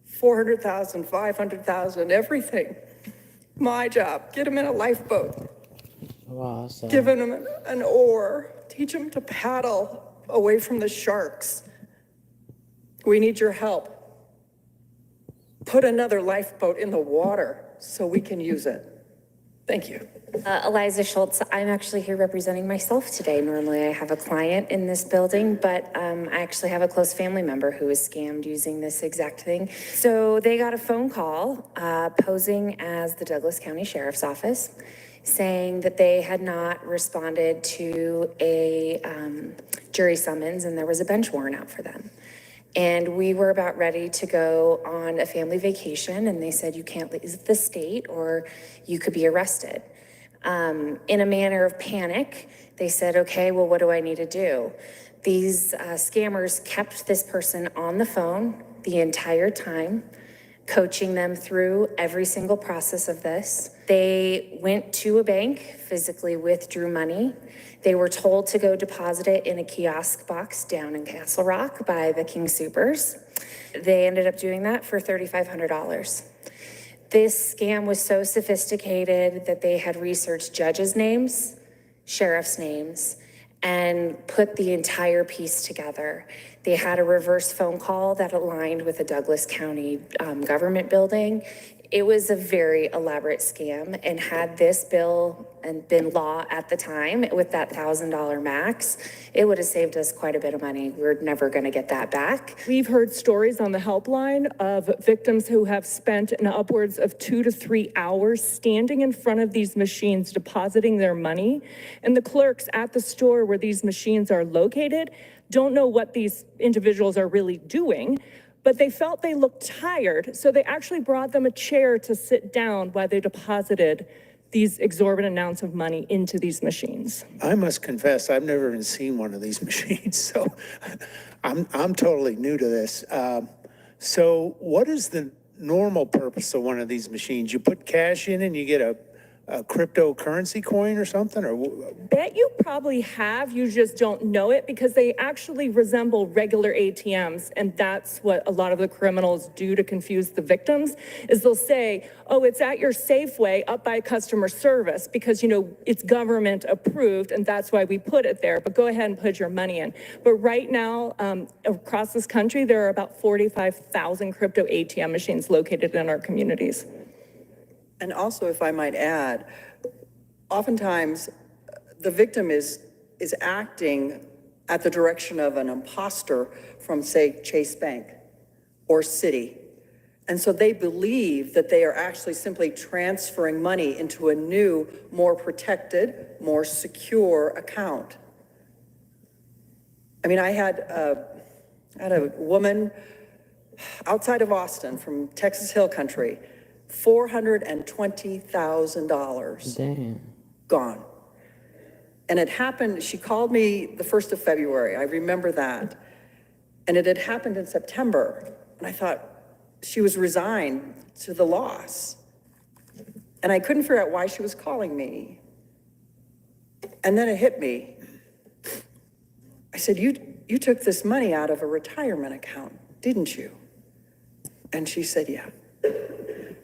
$400,000, $500,000, everything. My job, get them in a lifeboat. Wow, so Give them an oar, teach them to paddle away from the sharks. We need your help. Put another lifeboat in the water so we can use it. Thank you. Eliza Schultz, I'm actually here representing myself today. Normally I have a client in this building, but I actually have a close family member who was scammed using this exact thing. So they got a phone call posing as the Douglas County Sheriff's Office, saying that they had not responded to a jury summons and there was a bench warrant out for them. And we were about ready to go on a family vacation, and they said, "You can't leave the state or you could be arrested." In a manner of panic, they said, "Okay, well, what do I need to do?" These scammers kept this person on the phone the entire time, coaching them through every single process of this. They went to a bank, physically withdrew money. They were told to go deposit it in a kiosk box down in Castle Rock by the King Soopers. They ended up doing that for $3,500. This scam was so sophisticated that they had researched judges' names, sheriff's names, and put the entire piece together. They had a reverse phone call that aligned with the Douglas County government building. It was a very elaborate scam, and had this bill and been law at the time with that $1,000 max, it would have saved us quite a bit of money. We're never going to get that back. We've heard stories on the helpline of victims who have spent an upwards of 2 to 3 hours standing in front of these machines, depositing their money. And the clerks at the store where these machines are located don't know what these individuals are really doing, but they felt they looked tired, so they actually brought them a chair to sit down while they deposited these exorbitant amounts of money into these machines. I must confess, I've never even seen one of these machines, so I'm totally new to this. So what is the normal purpose of one of these machines? You put cash in and you get a a cryptocurrency coin or something, or? Bet you probably have, you just don't know it because they actually resemble regular ATMs. And that's what a lot of the criminals do to confuse the victims, is they'll say, oh, it's at your Safeway up by customer service because, you know, it's government approved and that's why we put it there, but go ahead and put your money in. But right now, across this country, there are about 45,000 crypto ATM machines located in our communities. And also, if I might add, oftentimes the victim is acting at the direction of an imposter from, say, Chase Bank or Citi. And so they believe that they are actually simply transferring money into a new, more protected, more secure account. I mean, I had a woman outside of Austin from Texas Hill Country, $420,000 gone. And it happened, she called me the 1st of February, I remember that. And it had happened in September. And I thought she was resigned to the loss. And I couldn't figure out why she was calling me. And then it hit me. I said, you took this money out of a retirement account, didn't you? And she said, yeah.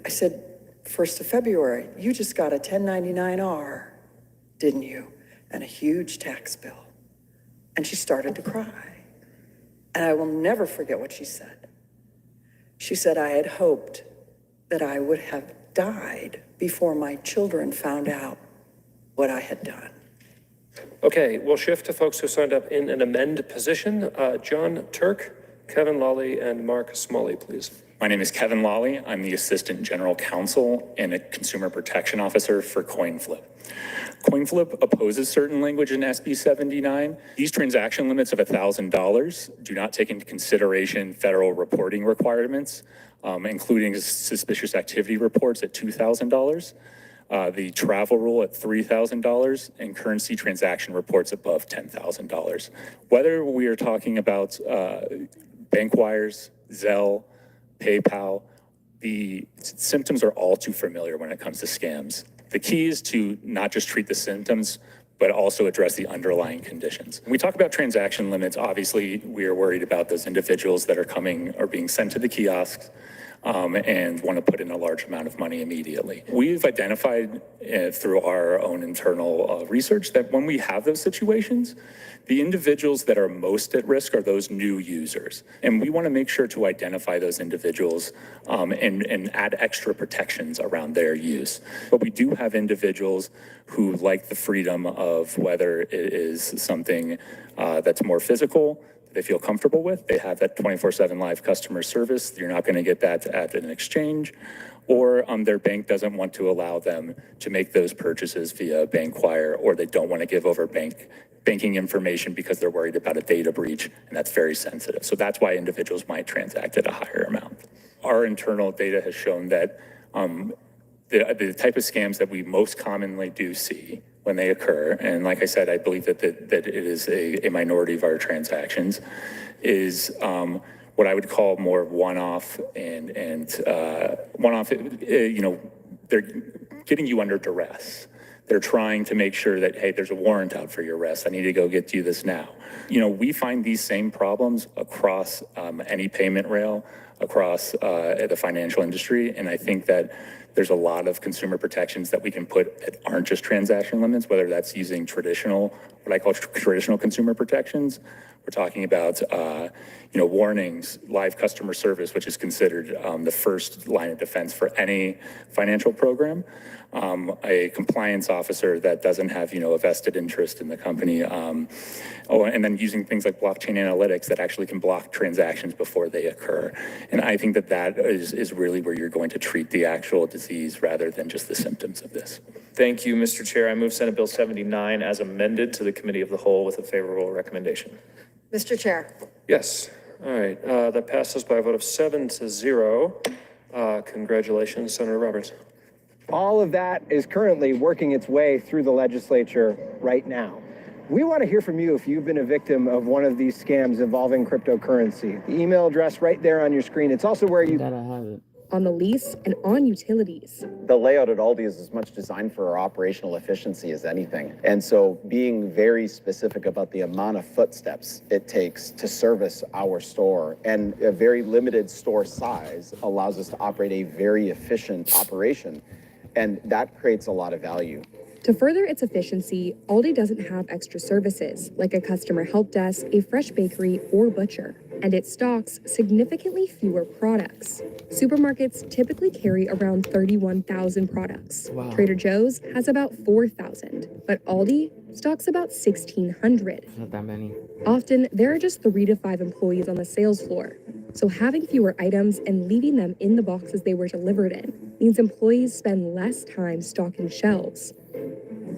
I said, 1st of February, you just got a 1099-R, didn't you? And a huge tax bill. And she started to cry. And I will never forget what she said. She said, I had hoped that I would have died before my children found out what I had done. Okay, we'll shift to folks who signed up in an amend position. John Turk, Kevin Lawley, and Mark Smalley, please. My name is Kevin Lawley. I'm the Assistant General Counsel and a Consumer Protection Officer for CoinFlip. CoinFlip opposes certain language in SB 79. These transaction limits of $1,000 do not take into consideration federal reporting requirements, including suspicious activity reports at $2,000, the travel rule at $3,000, and currency transaction reports above $10,000. Whether we are talking about bank wires, Zelle, PayPal, the symptoms are all too familiar when it comes to scams. The key is to not just treat the symptoms, but also address the underlying conditions. When we talk about transaction limits, obviously we are worried about those individuals that are coming or being sent to the kiosks and want to put in a large amount of money immediately. We've identified through our own internal research that when we have those situations, the individuals that are most at risk are those new users. And we want to make sure to identify those individuals and add extra protections around their use. But we do have individuals who like the freedom of whether it is something that's more physical, they feel comfortable with. They have that 24/7 live customer service. You're not going to get that at an exchange. Or their bank doesn't want to allow them to make those purchases via bank wire, or they don't want to give over banking information because they're worried about a data breach, and that's very sensitive. So that's why individuals might transact at a higher amount. Our internal data has shown that the type of scams that we most commonly do see when they occur, and like I said, I believe that it is a minority of our transactions, is what I would call more one-off and one-off, they're getting you under duress. They're trying to make sure that, hey, there's a warrant out for your arrest. I need to go get you this now. We find these same problems across any payment rail, across the financial industry, and I think that there's a lot of consumer protections that we can put that aren't just transaction limits, whether that's using traditional, what I call traditional consumer protections. We're talking about, warnings, live customer service, which is considered the first line of defense for any financial program. A compliance officer that doesn't have, a vested interest in the company. And then using things like blockchain analytics that actually can block transactions before they occur. And I think that is really where you're going to treat the actual disease rather than just the symptoms of this. Thank you, Mr. Chair. I move Senate Bill 79 as amended to the Committee of the Whole with a favorable recommendation. Mr. Chair. Yes. All right. That passes by a vote of 7-0. Congratulations, Senator Roberts. All of that is currently working its way through the legislature right now. We want to hear from you if you've been a victim of one of these scams involving cryptocurrency. The email address right there on your screen. It's also where you gotta have it. on the lease, and on utilities. The layout at Aldi is as much designed for our operational efficiency as anything. And so being very specific about the amount of footsteps it takes to service our store and a very limited store size allows us to operate a very efficient operation. And that creates a lot of value. To further its efficiency, Aldi doesn't have extra services like a customer help desk, a fresh bakery, or butcher, and it stocks significantly fewer products. Supermarkets typically carry around 31,000 products. Wow. Trader Joe's has about 4,000, but Aldi stocks about 1,600. Not that many. Often, there are just 3 to 5 employees on the sales floor, so having fewer items and leaving them in the boxes they were delivered in means employees spend less time stocking shelves.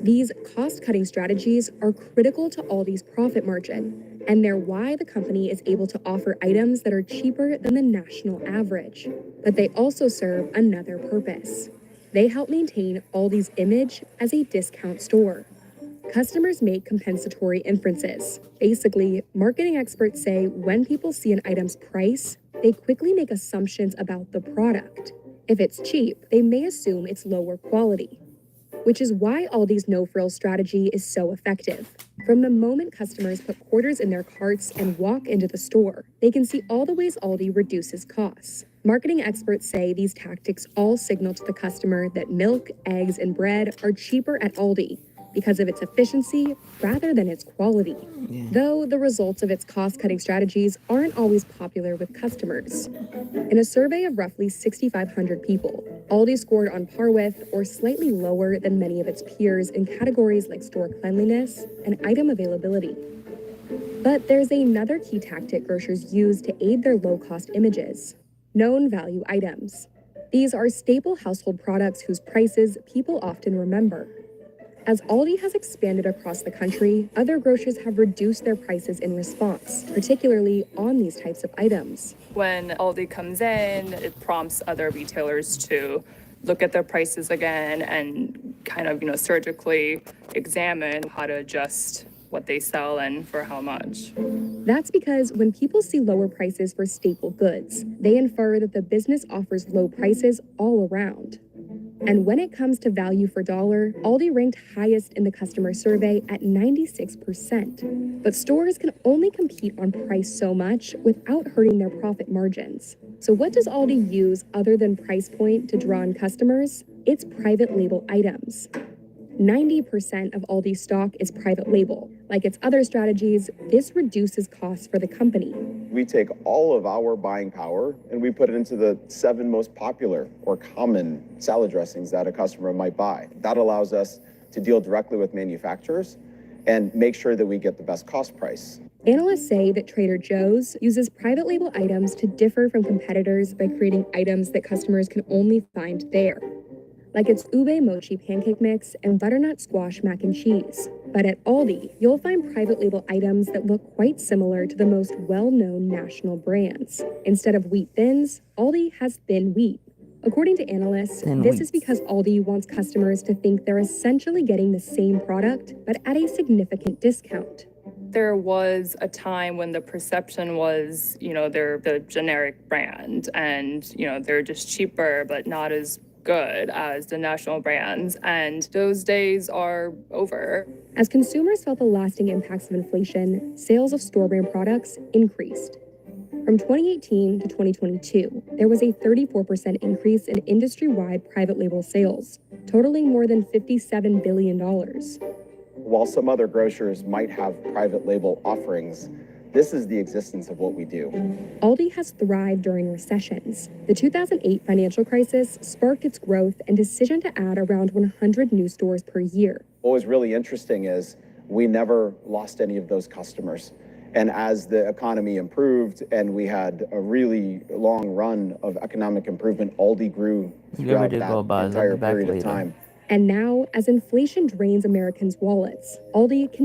These cost-cutting strategies are critical to Aldi's profit margin, and they're why the company is able to offer items that are cheaper than the national average. But they also serve another purpose. They help maintain Aldi's image as a discount store. Customers make compensatory inferences. Basically, marketing experts say when people see an item's price, they quickly make assumptions about the product. If it's cheap, they may assume it's lower quality, which is why Aldi's no-frills strategy is so effective. From the moment customers put quarters in their carts and walk into the store, they can see all the ways Aldi reduces costs. Marketing experts say these tactics all signal to the customer that milk, eggs, and bread are cheaper at Aldi because of its efficiency rather than its quality. Yeah. Though the results of its cost-cutting strategies aren't always popular with customers. In a survey of roughly 6,500 people, Aldi scored on par with or slightly lower than many of its peers in categories like store cleanliness and item availability. But there's another key tactic grocers use to aid their low-cost images: known value items. These are staple household products whose prices people often remember. As Aldi has expanded across the country, other grocers have reduced their prices in response, particularly on these types of items. When Aldi comes in, it prompts other retailers to look at their prices again and kind of, surgically examine how to adjust what they sell and for how much. That's because when people see lower prices for staple goods, they infer that the business offers low prices all around. And when it comes to value for dollar, Aldi ranked highest in the customer survey at 96%. But stores can only compete on price so much without hurting their profit margins. So what does Aldi use other than price point to draw in customers? It's private label items. 90% of Aldi's stock is private label. Like its other strategies, this reduces costs for the company. We take all of our buying power and we put it into the 7 most popular or common salad dressings that a customer might buy. That allows us to deal directly with manufacturers and make sure that we get the best cost price. Analysts say that Trader Joe's uses private label items to differ from competitors by creating items that customers can only find there, like its ube mochi pancake mix and butternut squash mac and cheese. But at Aldi, you'll find private label items that look quite similar to the most well-known national brands. Instead of wheat thins, Aldi has thin wheat. According to analysts, this is because Aldi wants customers to think they're essentially getting the same product, but at a significant discount. There was a time when the perception was, they're the generic brand and, they're just cheaper, but not as good as the national brands, and those days are over. As consumers felt the lasting impacts of inflation, sales of store brand products increased. From 2018 to 2022, there was a 34% increase in industry-wide private label sales, totaling more than $57 billion. While some other grocers might have private label offerings, this is the existence of what we do. Aldi has thrived during recessions. The 2008 financial crisis sparked its growth and decision to add around 100 new stores per year. What was really interesting is we never lost any of those customers. And as the economy improved and we had a really long run of economic improvement, Aldi grew throughout that entire period of time. And now, as inflation drains Americans' wallets, Aldi continues